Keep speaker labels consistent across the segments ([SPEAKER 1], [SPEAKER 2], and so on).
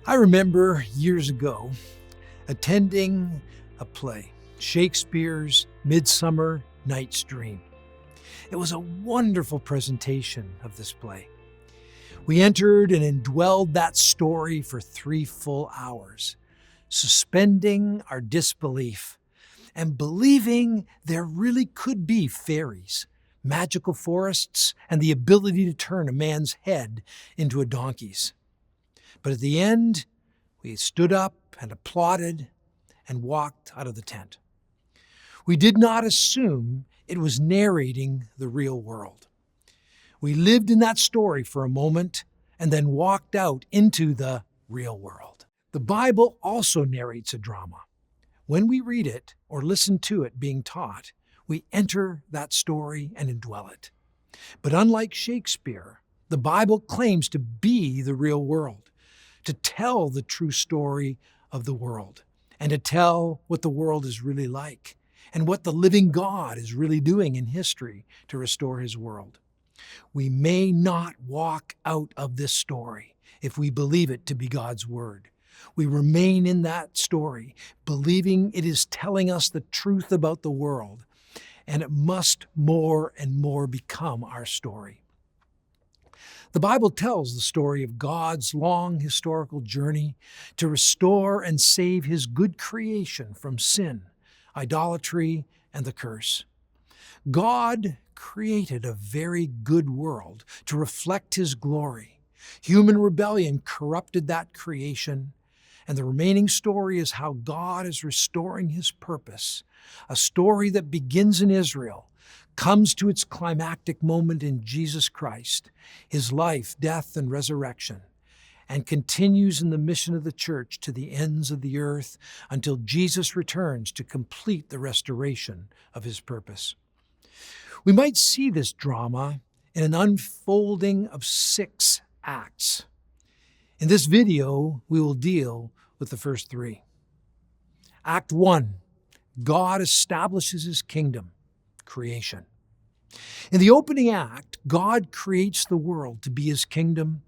[SPEAKER 1] I remember years ago attending a play, Shakespeare's Midsummer Night's Dream. It was a wonderful presentation of this play. We entered and indwelled that story for 3 full hours, suspending our disbelief and believing there really could be fairies, magical forests, and the ability to turn a man's head into a donkey's. But at the end, we stood up and applauded and walked out of the tent. We did not assume it was narrating the real world. We lived in that story for a moment and then walked out into the real world. The Bible also narrates a drama. When we read it or listen to it being taught, we enter that story and indwell it. But unlike Shakespeare, the Bible claims to be the real world, to tell the true story of the world, and to tell what the world is really like, and what the living God is really doing in history to restore his world. We may not walk out of this story if we believe it to be God's word. We remain in that story, believing it is telling us the truth about the world, and it must more and more become our story. The Bible tells the story of God's long historical journey to restore and save his good creation from sin, idolatry, and the curse. God created a very good world to reflect his glory. Human rebellion corrupted that creation, and the remaining story is how God is restoring his purpose, a story that begins in Israel, comes to its climactic moment in Jesus Christ, his life, death, and resurrection, and continues in the mission of the church to the ends of the earth until Jesus returns to complete the restoration of his purpose. We might see this drama in an unfolding of 6 acts. In this video, we will deal with the first 3. Act 1, God establishes his kingdom, creation. In the opening act, God creates the world to be his kingdom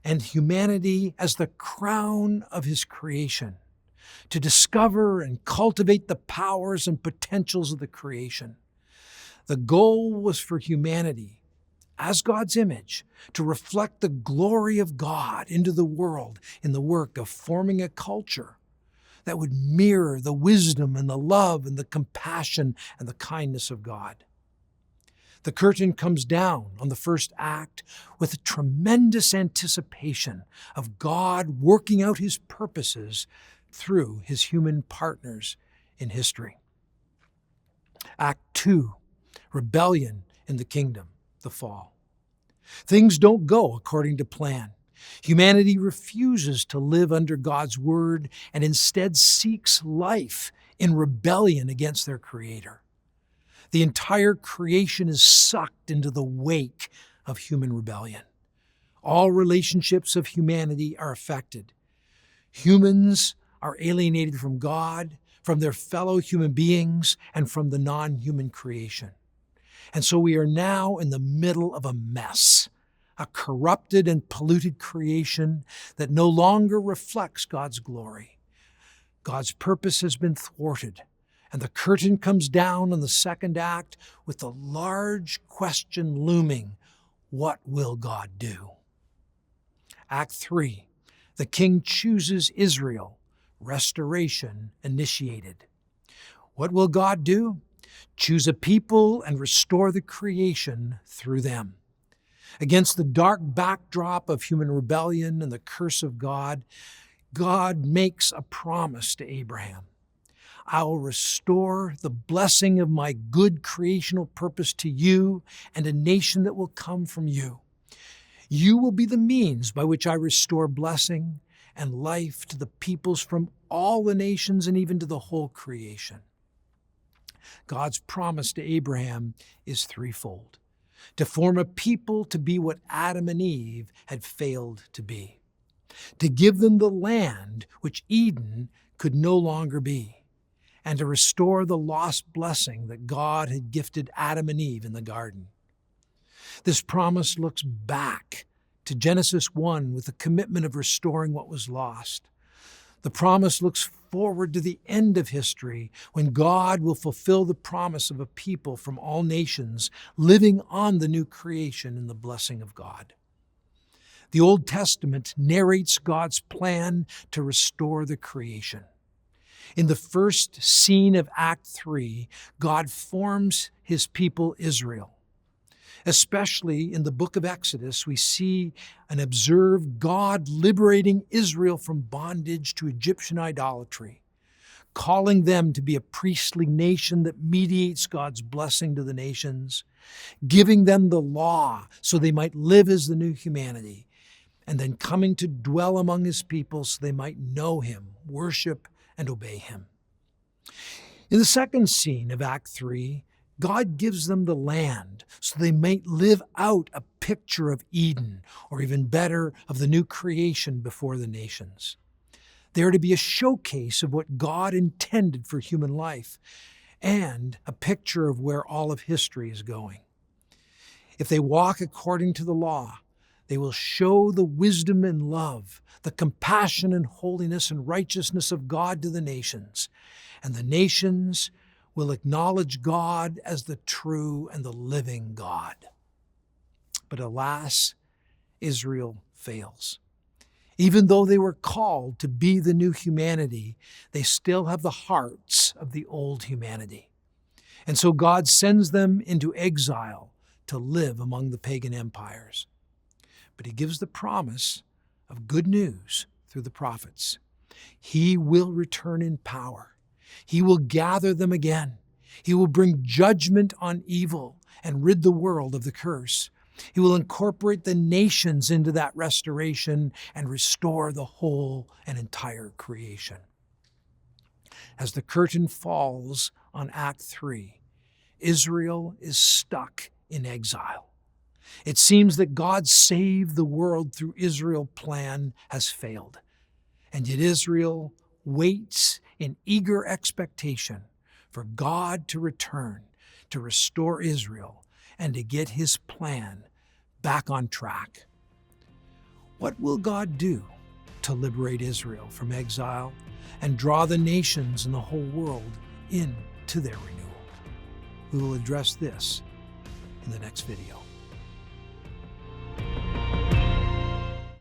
[SPEAKER 1] and humanity as the crown of his creation, to discover and cultivate the powers and potentials of the creation. The goal was for humanity, as God's image, to reflect the glory of God into the world in the work of forming a culture that would mirror the wisdom and the love and the compassion and the kindness of God. The curtain comes down on the first act with a tremendous anticipation of God working out his purposes through his human partners in history. Act 2, rebellion in the kingdom, the fall. Things don't go according to plan. Humanity refuses to live under God's word and instead seeks life in rebellion against their Creator. The entire creation is sucked into the wake of human rebellion. All relationships of humanity are affected. Humans are alienated from God, from their fellow human beings, and from the non-human creation. And so we are now in the middle of a mess, a corrupted and polluted creation that no longer reflects God's glory. God's purpose has been thwarted, and the curtain comes down on the second act with the large question looming, what will God do? Act 3, the king chooses Israel, restoration initiated. What will God do? Choose a people and restore the creation through them. Against the dark backdrop of human rebellion and the curse of God, God makes a promise to Abraham. I will restore the blessing of my good creational purpose to you and a nation that will come from you. You will be the means by which I restore blessing and life to the peoples from all the nations and even to the whole creation. God's promise to Abraham is threefold: to form a people to be what Adam and Eve had failed to be, to give them the land which Eden could no longer be, and to restore the lost blessing that God had gifted Adam and Eve in the garden. This promise looks back to Genesis 1 with the commitment of restoring what was lost. The promise looks forward to the end of history when God will fulfill the promise of a people from all nations living on the new creation in the blessing of God. The Old Testament narrates God's plan to restore the creation. In the first scene of Act 3, God forms his people Israel. Especially in the book of Exodus, we see and observe God liberating Israel from bondage to Egyptian idolatry, calling them to be a priestly nation that mediates God's blessing to the nations, giving them the law so they might live as the new humanity, and then coming to dwell among his people so they might know him, worship, and obey him. In the second scene of Act 3, God gives them the land so they might live out a picture of Eden, or even better, of the new creation before the nations. They are to be a showcase of what God intended for human life and a picture of where all of history is going. If they walk according to the law, they will show the wisdom and love, the compassion and holiness and righteousness of God to the nations, and the nations will acknowledge God as the true and the living God. But alas, Israel fails. Even though they were called to be the new humanity, they still have the hearts of the old humanity. And so God sends them into exile to live among the pagan empires. But he gives the promise of good news through the prophets. He will return in power. He will gather them again. He will bring judgment on evil and rid the world of the curse. He will incorporate the nations into that restoration and restore the whole and entire creation. As the curtain falls on Act 3, Israel is stuck in exile. It seems that God's save the world through Israel plan has failed. And yet Israel waits in eager expectation for God to return, to restore Israel, and to get his plan back on track. What will God do to liberate Israel from exile and draw the nations and the whole world into their renewal? We will address this in the next video.